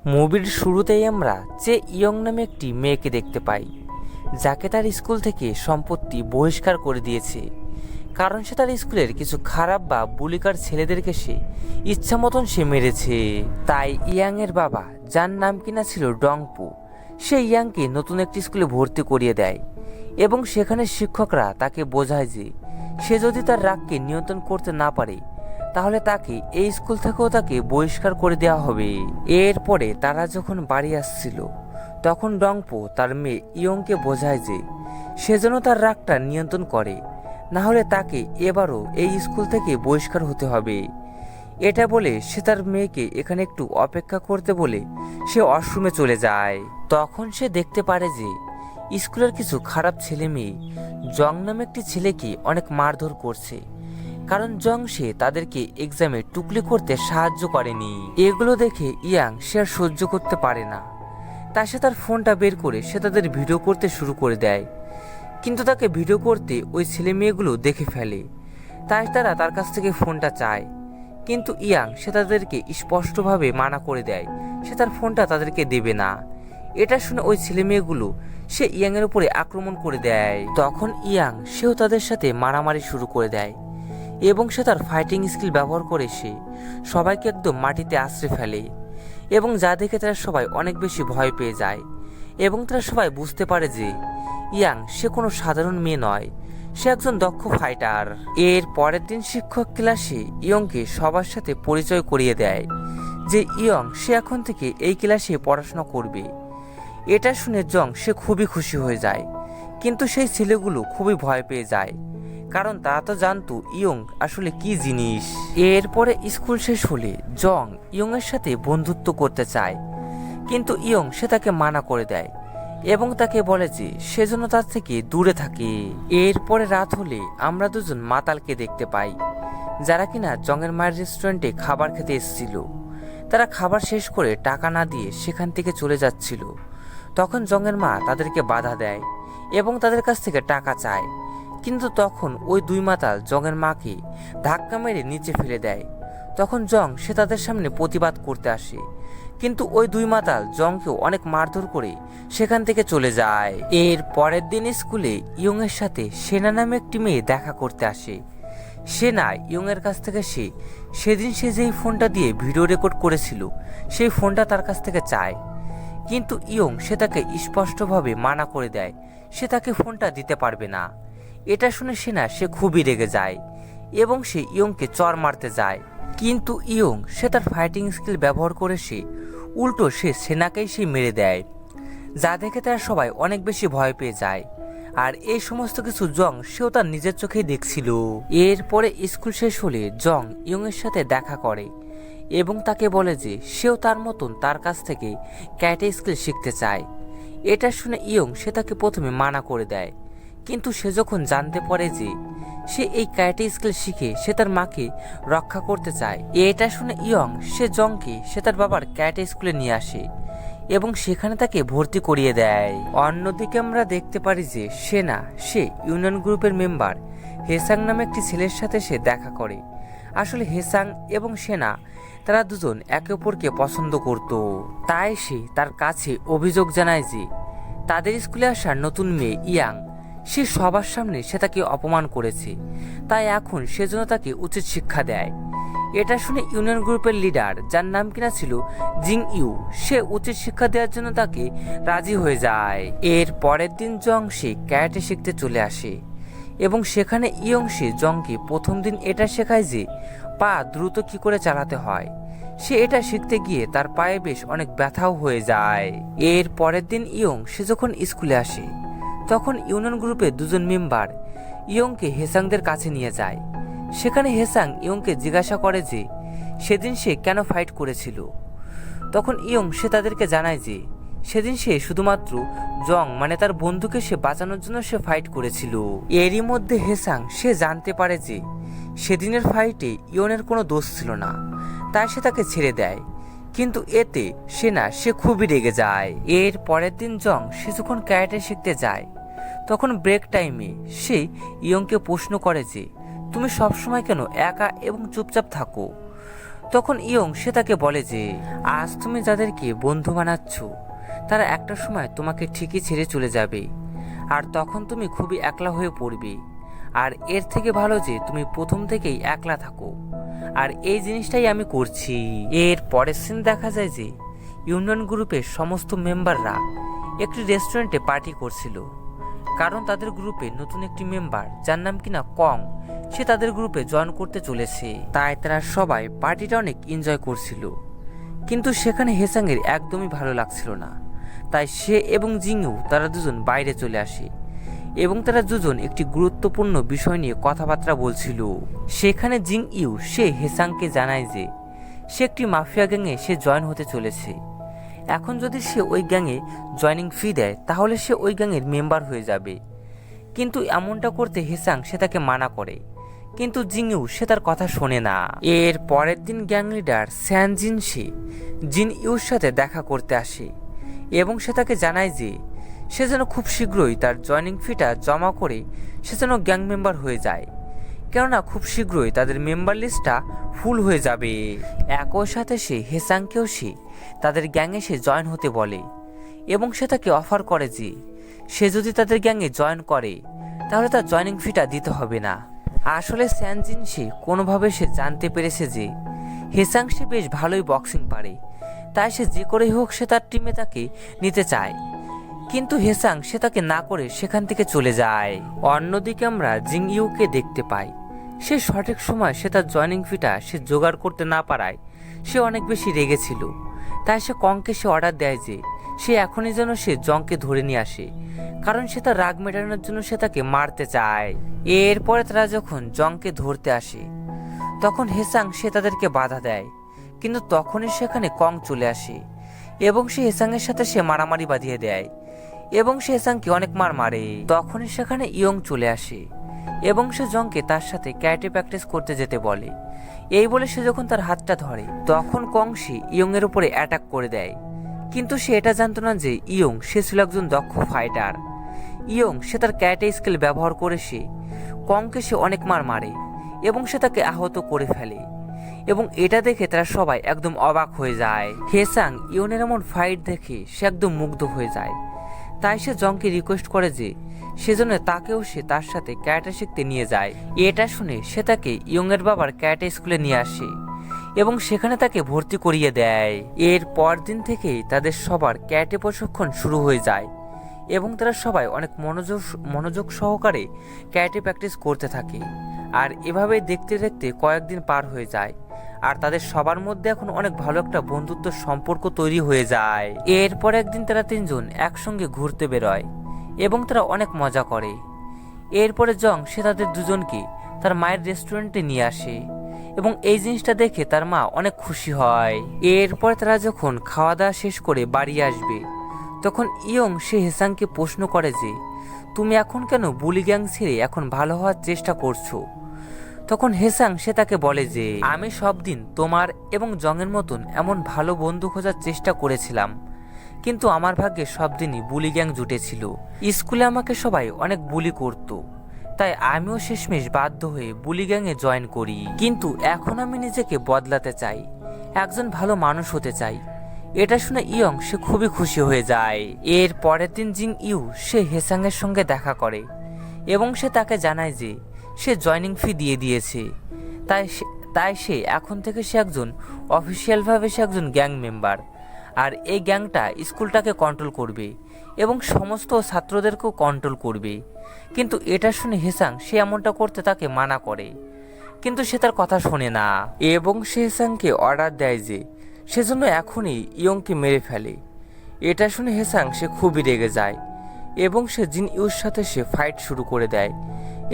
মুভির শুরুতেই আমরা চে ইয়ং নামে একটি মেয়েকে দেখতে পাই, যাকে তার স্কুল থেকে সম্পত্তি বহিষ্কার করে দিয়েছে, কারণ সে তার স্কুলের কিছু খারাপ বা বুলিকার ছেলেদেরকে সে ইচ্ছা মতন সে মেরেছে। তাই ইয়াংয়ের বাবা, যার নাম কিনা ছিল ডংপু, সে ইয়াংকে নতুন একটি স্কুলে ভর্তি করিয়ে দেয় এবং সেখানে শিক্ষকরা তাকে বোঝায় যে সে যদি তার রাগকে নিয়ন্ত্রণ করতে না পারে তাহলে তাকে এই স্কুল থেকেও তাকে বহিষ্কার করে দেওয়া হবে। এরপরে তারা যখন বাড়ি আসছিল তখন ডংপো তার মেয়ে ইয়ংকে বোঝায় যে সে যেন তার রাগটা নিয়ন্ত্রণ করে, না হলে তাকে এবারও এই স্কুল থেকে বহিষ্কার হতে হবে। এটা বলে সে তার মেয়েকে এখানে একটু অপেক্ষা করতে বলে সে ওয়াশরুমে চলে যায়। তখন সে দেখতে পারে যে স্কুলের কিছু খারাপ ছেলে মেয়ে জং নামে একটি ছেলেকে অনেক মারধর করছে, কারণ জং সে তাদেরকে এক্সামে টুকলি করতে সাহায্য করেনি। এগুলো দেখে ইয়াং সে আর সহ্য করতে পারে না, তাই সে তার ফোনটা বের করে সে তাদের ভিডিও করতে শুরু করে দেয়। কিন্তু তাকে ভিডিও করতে ওই ছেলে মেয়েগুলো দেখে ফেলে, তাই তারা তার কাছ থেকে ফোনটা চায়। কিন্তু ইয়াং সে তাদেরকে স্পষ্টভাবে মানা করে দেয় সে তার ফোনটা তাদেরকে দেবে না। এটা শুনে ওই ছেলে মেয়েগুলো সে ইয়াংয়ের উপরে আক্রমণ করে দেয়। তখন ইয়াং সেও তাদের সাথে মারামারি শুরু করে দেয় এবং সে তার ফাইটিং স্কিল ব্যবহার করে সে সবাইকে একদম মাটিতে আছড়ে ফেলে এবং যা দেখে তারা সবাই অনেক বেশি ভয় পেয়ে যায় এবং তারা সবাই বুঝতে পারে যে ইয়াং সে কোনো সাধারণ মেয়ে নয়, সে একজন দক্ষ ফাইটার। এর পরের দিন শিক্ষক ক্লাসে ইয়ংকে সবার সাথে পরিচয় করিয়ে দেয় যে ইয়ং সে এখন থেকে এই ক্লাসে পড়াশোনা করবে। এটা শুনে জং সে খুবই খুশি হয়ে যায়, কিন্তু সেই ছেলেগুলো খুবই ভয় পেয়ে যায়, কারণ তারা তো জানতো ইয়ং আসলে কি জিনিস। এরপরে স্কুল শেষ হলে জং ইয়ং এর সাথে বন্ধুত্ব করতে চায়, কিন্তু ইয়ং সে তাকে মানা করে দেয় এবং তাকে বলে যে সেজন্য তার থেকে দূরে থাকে। এরপরে রাত হলে আমরা দুজন মাতালকে দেখতে পাই, যারা কিনা জংয়ের মায়ের রেস্টুরেন্টে খাবার খেতে এসেছিল। তারা খাবার শেষ করে টাকা না দিয়ে সেখান থেকে চলে যাচ্ছিল। তখন জংয়ের মা তাদেরকে বাধা দেয় এবং তাদের কাছ থেকে টাকা চায়, কিন্তু তখন ওই দুই মাতাল জংয়ের মাকে ধাক্কা মেরে নিচে ফেলে দেয়। তখন জং সে তাদের সামনে প্রতিবাদ করতে আসে, কিন্তু ওই দুই মাতাল জংকেও অনেক মারধর করে সেখান থেকে চলে যায়। এর পরের দিন স্কুলে ইয়ং এর সাথে সেনা নামে একটি মেয়ে দেখা করতে আসে। সেনা ইয়ং এর কাছ থেকে সেদিন সে যেই ফোনটা দিয়ে ভিডিও রেকর্ড করেছিল সেই ফোনটা তার কাছ থেকে চায়, কিন্তু ইয়ং সে তাকে স্পষ্টভাবে মানা করে দেয় সে তাকে ফোনটা দিতে পারবে না। এটা শুনে সেনা সে খুবই রেগে যায় এবং সে ইয়ংকে চর মারতে যায়, কিন্তু ইয়ং সে তার ফাইটিং স্কিল ব্যবহার করে সে উল্টো সে সেনাকেই সে মেরে দেয়, যা দেখে তারা সবাই অনেক বেশি ভয় পেয়ে যায়। আর এই সমস্ত কিছু জং সেও তার নিজের চোখেই দেখছিল। এরপরে স্কুল শেষ হলে জং ইয়ং এর সাথে দেখা করে এবং তাকে বলে যে সেও তার মতন তার কাছ থেকে ক্যারাটে স্কিল শিখতে চায়। এটা শুনে ইয়ং সে তাকে প্রথমে মানা করে দেয়, কিন্তু সে যখন জানতে পারে যে সে এই ক্যারাটে স্কিল শিখে সে তার মাকে রক্ষা করতে চায়, এটা শুনে ইয়ং সে জংকে সে তার বাবার ক্যারাটে স্কুলে নিয়ে আসে এবং সেখানে তাকে ভর্তি করিয়ে দেয়। অন্যদিকে আমরা দেখতে পারি যে সেনা সে ইউনিয়ন গ্রুপের মেম্বার হেসাং নামে একটি ছেলের সাথে সে দেখা করে। আসলে হেসাং এবং সেনা তারা দুজন একে অপরকে পছন্দ করত, তাই সে তার কাছে অভিযোগ জানায় যে তাদের স্কুলে আসা নতুন মেয়ে ইয়াং সে সবার সামনে সে তাকে অপমান করেছে, তাই এখন সেজন্য তাকে উচিত শিক্ষা দেয়। এটা শুনে ইউনিয়ন গ্রুপের লিডার, যার নাম কিনা ছিল জিং ইউ, সে উচিত শিক্ষা দেওয়ার জন্য তাকে রাজি হয়ে যায়। এর পরের দিন জং সে ক্যারাটে শিখতে চলে আসে এবং সেখানে ইয়ং সে জংকে প্রথম দিন এটা শেখায় যে পা দ্রুত কি করে চালাতে হয়। সে এটা শিখতে গিয়ে তার পায়ে বেশ অনেক ব্যথাও হয়ে যায়। এর পরের দিন ইয়ং সে যখন স্কুলে আসে তখন ইউনিয়ন গ্রুপের দুজন মেম্বার ইয়ংকে হেসাংদের কাছে নিয়ে যায়। সেখানে হেসাং ইয়ংকে জিজ্ঞাসা করে যে সেদিন সে কেন ফাইট করেছিল। তখন ইয়ং সে তাদেরকে জানায় যে সেদিন সে শুধুমাত্র জং মানে তার বন্ধুকে সে বাঁচানোর জন্য সে ফাইট করেছিল। এরই মধ্যে হেসাং সে জানতে পারে যে সেদিনের ফাইটে ইয়নের কোনো দোষ ছিল না, তাই সে তাকে ছেড়ে দেয়, কিন্তু এতে সেনা সে খুবই রেগে যায়। এর পরের দিন জং সে যখন ক্যারাটে শিখতে যায় তখন ব্রেক টাইমে সে ইয়ংকে প্রশ্ন করে যে তুমি সবসময় কেন একা এবং চুপচাপ থাকো। তখন ইয়ং সে তাকে বলে যে আজ তুমি যাদেরকে বন্ধু বানাচ্ছ তারা একটা সময় তোমাকে ঠিকই ছেড়ে চলে যাবে, আর তখন তুমি খুবই একলা হয়ে পড়বে। আর এর থেকে ভালো যে তুমি প্রথম থেকেই একলা থাকো, আর এই জিনিসটাই আমি করছি। এর পরের সিন দেখা যায় যে ইউনিয়ন গ্রুপের সমস্ত মেম্বাররা একটি রেস্টুরেন্টে পার্টি করছিল, কারণ তাদের গ্রুপে নতুন একটি মেম্বার যার নাম কিনা কং সে তাদের গ্রুপে জয়েন করতে চলেছে। তাই তারা সবাই পার্টিটা অনেক এনজয় করছিল, কিন্তু সেখানে হেসাংয়ের একদমই ভালো লাগছিল না। তাই সে এবং জিংইউ তারা দুজন বাইরে চলে আসে এবং তারা দুজন একটি গুরুত্বপূর্ণ বিষয় নিয়ে কথাবার্তা বলছিল। সেখানে জিংইউ সে হেসাংকে জানায় যে সে একটি মাফিয়া গ্যাংয়ে সে জয়েন হতে চলেছে। এখন যদি সে ওই গ্যাংয়ে জয়নিং ফি দেয় তাহলে সে ওই গ্যাংয়ের মেম্বার হয়ে যাবে, কিন্তু এমনটা করতে হেসাং সে তাকে মানা করে, কিন্তু জিংইউ সে তার কথা শোনে না। এর পরের দিন গ্যাং লিডার স্যানজিন সে জিনইউর সাথে দেখা করতে আসে এবং সে তাকে জানায় যে সে যেন খুব শীঘ্রই তার জয়নিং ফিটা জমা করে সে যেন গ্যাং মেম্বার হয়ে যায়, কেননা খুব শীঘ্রই তাদের মেম্বার লিস্টটা ফুল হয়ে যাবে। একই সাথে সে হেসাংকেও সে তাদের গ্যাংয়ে সে জয়েন হতে বলে এবং সে তাকে অফার করে যে সে যদি তাদের গ্যাংয়ে জয়েন করে তাহলে তার জয়নিং ফিটা দিতে হবে না। আসলে স্যানজিন সে কোনোভাবে সে জানতে পেরেছে যে হেসাং সে বেশ ভালোই বক্সিং পারে, তাই সে যে করেই হোক সে তার টিমে তাকে নিতে চায়, কিন্তু হেসাং সে তাকে না করে সেখান থেকে চলে যায়। অন্যদিকে আমরা জিংইউকে দেখতে পাই সে সঠিক সময় সে তার জয়নিং ফিটা সে জোগাড় করতে না পারায় সে অনেক বেশি রেগেছিল। তাই সে কংকে সে অর্ডার দেয় যে সে এখনই যেন সে জংকে ধরে নিয়ে আসে, কারণ সে তার রাগ মেটানোর জন্য সে তাকে মারতে চায়। এরপরে তারা যখন জংকে ধরতে আসে তখন হেসাং সে তাদেরকে বাধা দেয়, কিন্তু তখনই সেখানে কং চলে আসে এবং সে হেসাংয়ের সাথে সে মারামারি বাঁধিয়ে দেয় এবং সে হেসাংকে অনেক মারে। তখনই সেখানে ইয়ং চলে আসে এবং সে জংকে তার সাথে ক্যারাটে প্র্যাকটিস করতে যেতে বলে। এই বলে সে যখন তার হাতটা ধরে তখন কং সে ইয়ং এর উপরে অ্যাটাক করে দেয়, কিন্তু সে এটা জানতো না যে ইয়ং সে ছিল একজন দক্ষ ফাইটার। ইয়ং সে তার ক্যারাটে স্কিল ব্যবহার করে সে কংকে সে অনেক মারে এবং সে তাকে আহত করে ফেলে, এবং এটা দেখে তারা সবাই একদম অবাক হয়ে যায়। হেসাং ইয়নের এমন ফাইট দেখে সে একদম মুগ্ধ হয়ে যায়, তাই সে জংকে রিকোয়েস্ট করে যে সেজন্য তাকেও সে তার সাথে ক্যারাটে শিখতে নিয়ে যায়। এটা শুনে সে তাকে ইয়ংয়ের বাবার ক্যারাটে স্কুলে নিয়ে আসে এবং সেখানে তাকে ভর্তি করিয়ে দেয়। এর পর দিন থেকেই তাদের সবার ক্যারাটে প্রশিক্ষণ শুরু হয়ে যায় এবং তারা সবাই অনেক মনোযোগ সহকারে ক্যারাটে প্র্যাকটিস করতে থাকে। আর এভাবে দেখতে দেখতে কয়েকদিন পার হয়ে যায় আর তাদের সবার মধ্যে এখন অনেক ভালো একটা বন্ধুত্ব সম্পর্ক তৈরি হয়ে যায়। এরপর একদিন তারা তিনজন একসঙ্গে ঘুরতে বেরোয় এবং তারা অনেক মজা করে। এরপরে জং সে তাদের দুজনকে তার মায়ের রেস্টুরেন্টে নিয়ে আসে এবং এই জিনিসটা দেখে তার মা অনেক খুশি হয়। এরপর তারা যখন খাওয়া দাওয়া শেষ করে বাড়ি আসবে তখন ইয়ং সে হেসাংকে প্রশ্ন করে যে তুমি এখন কেন বুলি গ্যাং ছেড়ে এখন ভালো হওয়ার চেষ্টা করছো। তখন হেসাং সে তাকে বলে যে আমি সব দিন তোমার এবং জংয়ের মতন এমন ভালো বন্ধু খোঁজার চেষ্টা করেছিলাম, কিন্তু আমার ভাগ্যে সব দিনই বুলি গ্যাং জুটেছিল। স্কুলে আমাকে সবাই অনেক বুলি করতো, তাই আমিও শেষমেশ বাধ্য হয়ে বুলি গ্যাংয়ে জয়েন করি। কিন্তু এখন আমি নিজেকে বদলাতে চাই, একজন ভালো মানুষ হতে চাই। এটা শুনে ইয়ং সে খুবই খুশি হয়ে যায়। এর পরের দিন জিংইউ সে হেসাংয়ের সঙ্গে দেখা করে এবং সে তাকে জানায় যে সে জয়নিং ফি দিয়ে দিয়েছে, তাই সে এখন থেকে সে একজন অফিসিয়ালভাবে সে একজন গ্যাং মেম্বার, আর এই গ্যাংটা স্কুলটাকে কন্ট্রোল করবে এবং সমস্ত ছাত্রদেরকেও কন্ট্রোল করবে। কিন্তু এটা শুনে হেসাং সে এমনটা করতে তাকে মানা করে, কিন্তু সে তার কথা শোনে না এবং সে হেসাংকে অর্ডার দেয় যে সেজন্য এখনই ইয়ংকে মেরে ফেলে। এটা শুনে হেসাং সে খুবই রেগে যায় এবং সে জিনইউর সাথে সে ফাইট শুরু করে দেয়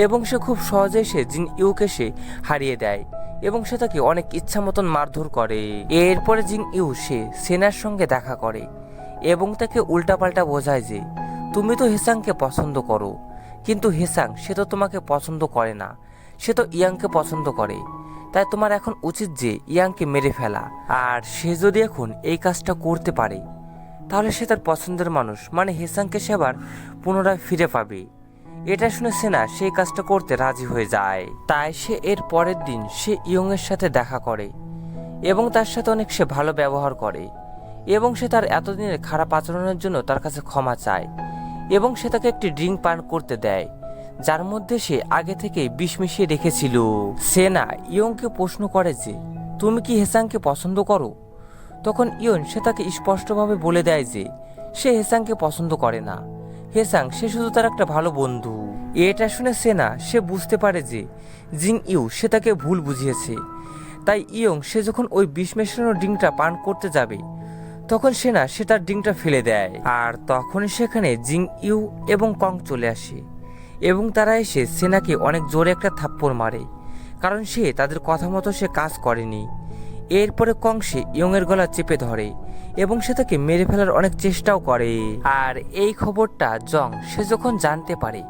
এবং সে খুব সহজেই সে জিনইউকে সে হারিয়ে দেয় এবং সে তাকে অনেক ইচ্ছা মতন মারধর করে। এরপরে জিনইউ সে সেনার সঙ্গে দেখা করে এবং তাকে উল্টাপাল্টা বোঝায় যে তুমি তো হেসাংকে পছন্দ করো, কিন্তু হেসাং সে তো তোমাকে পছন্দ করে না, সে তো ইয়াংকে পছন্দ করে, তাই তোমার এখন উচিত যে ইয়াংকে মেরে ফেলা। আর সে যদি এখন এই কাজটা করতে পারে তাহলে সে তার পছন্দের মানুষ মানে হেসাংকে সে আবার পুনরায় ফিরে পাবে। এটা শুনে সেনা সেই কাজটা করতে রাজি হয়ে যায়। তাই সে এর পরের দিন সে ইয়ংয়ের সাথে দেখা করে এবং তার সাথে অনেক সে ভালো ব্যবহার করে এবং সে তার এতদিনের খারাপ আচরণের জন্য তার কাছে ক্ষমা চায় এবং সে তাকে একটি ড্রিঙ্ক পান করতে দেয় যার মধ্যে সে আগে থেকে বিষ মিশিয়ে রেখেছিল। সেনা ইয়ংকে প্রশ্ন করে যে তুমি কি হেসাংকে পছন্দ করো? তখন ইয়ন সে তাকে স্পষ্টভাবে বলে দেয় যে সে হেসাংকে পছন্দ করে না। হেসাং সে শুধু তার একটা ভালো বন্ধু। এটা শুনে সেনা সে বুঝতে পারে যে জিং ইউ সে তাকে ভুল বুঝিয়েছে। তাই ইয়ং সে যখন ওই বিষ মেশানো ড্রিঙ্কটা পান করতে যাবে তখন সেনা সে তার ড্রিঙ্কটা ফেলে দেয়। আর তখনই সেখানে জিং ইউ এবং কং চলে আসে এবং তারা এসে সেনাকে অনেক জোরে একটা থাপ্পড় মারে, কারণ সে তাদের কথা মতো সে কাজ করেনি। এরপরে কং সে ইয়ংয়ের গলা চেপে ধরে এবং সে তাকে মেরে ফেলার অনেক চেষ্টাও করে। আর এই খবরটা জং সে যখন জানতে পারে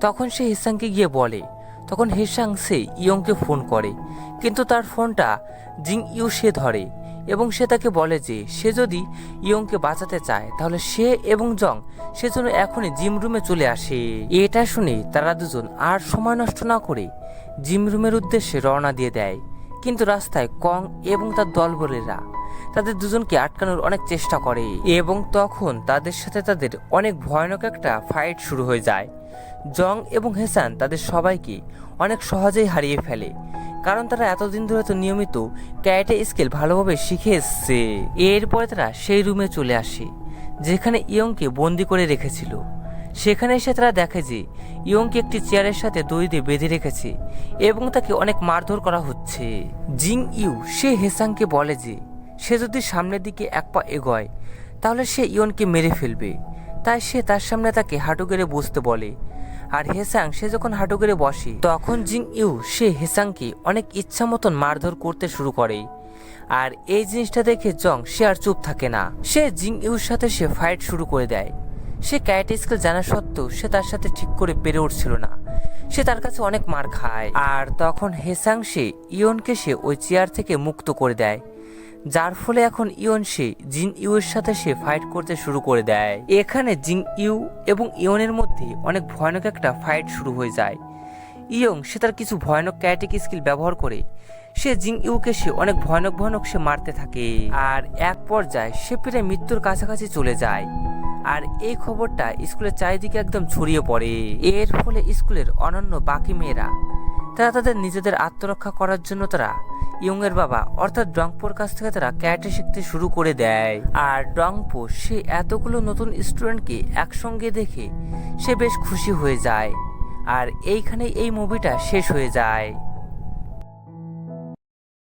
তখন সে হেসাংকে গিয়ে বলে। তখন হেসাং সে ইয়ংকে ফোন করে, কিন্তু তার ফোনটা জিং ইউ সে ধরে এবং সে তাকে বলে যে সে যদি ইয়ংকে বাঁচাতে চায় তাহলে সে এবং জং সেজন্য এখনই জিম রুমে চলে আসে। এটা শুনে তারা দুজন আর সময় নষ্ট না করে জিম রুমের উদ্দেশ্যে রওনা দিয়ে দেয়। কিন্তু রাস্তায় কং এবং তার দলবলেরা তাদের দুজনকে আটকানোর অনেক চেষ্টা করে এবং তখন তাদের সাথে তাদের অনেক ভয়ানক একটা ফাইট শুরু হয়ে যায়। জং এবং হেসান তাদের সবাইকে অনেক সহজেই হারিয়ে ফেলে, কারণ তারা এতদিন ধরে তো নিয়মিত ক্যারাটে স্কিল ভালোভাবে শিখে এসছে। এরপরে তারা সেই রুমে চলে আসে যেখানে ইয়ংকে বন্দি করে রেখেছিল। সেখানে এসে তারা দেখে যে ইয়ংকে একটি চেয়ারের সাথে দড়ি দিয়ে বেঁধে রেখেছে এবং তাকে অনেক মারধর করা হচ্ছে। জিং ইউ সে হেসাংকে বলে যে সে যদি সামনের দিকে এক পা এগোয় তাহলে সে ইয়নকে মেরে ফেলবে। তাই সে তার সামনে তাকে হাঁটু গেড়ে বসতে বলে। আর হেসাং সে যখন হাঁটু গেড়ে বসে তখন জিং ইউ সে হেসাংকে অনেক ইচ্ছা মতন মারধর করতে শুরু করে। আর এই জিনিসটা দেখে জং সে আর চুপ থাকে না, সে জিং ইউর সাথে সে ফাইট শুরু করে দেয়। সে ক্যারাটে স্কিল জানা সত্ত্বেও সে তার সাথে ঠিক করে পেরে উঠছিল না, সে তার কাছে অনেক মার খায়। আর তখন হেসাং সে ইয়নকে সে ওই চেয়ার থেকে মুক্ত করে দেয়, যার ফলে এখন ইয়ন সে জিং ইউর সাথে সে ফাইট করতে শুরু করে দেয়। এখানে জিং ইউ এবং ইয়নের মধ্যে অনেক ভয়ানক একটা ফাইট শুরু হয়ে যায়। ইয়ং সে তার কিছু ভয়ানক ক্যারাটে স্কিল ব্যবহার করে সে জিং ইউকে সে অনেক ভয়ানক সে মারতে থাকে। আর এক পর্যায়ে সে প্রায় মৃত্যুর কাছাকাছি চলে যায়। আর এই খবরটা স্কুলের চারিদিকে একদম ছড়িয়ে পড়ে। এর ফলে স্কুলের অন্যান্য বাকি মেয়েরা তারা তাদের নিজেদের আত্মরক্ষা করার জন্য তারা ইয়ংয়ের বাবা অর্থাৎ ডংপোর কাছ থেকে তারা ক্যারাটে শিখতে শুরু করে দেয়। আর ডংপো সে এতগুলো নতুন স্টুডেন্টকে একসঙ্গে দেখে সে বেশ খুশি হয়ে যায়। আর এইখানে এই মুভিটা শেষ হয়ে যায়।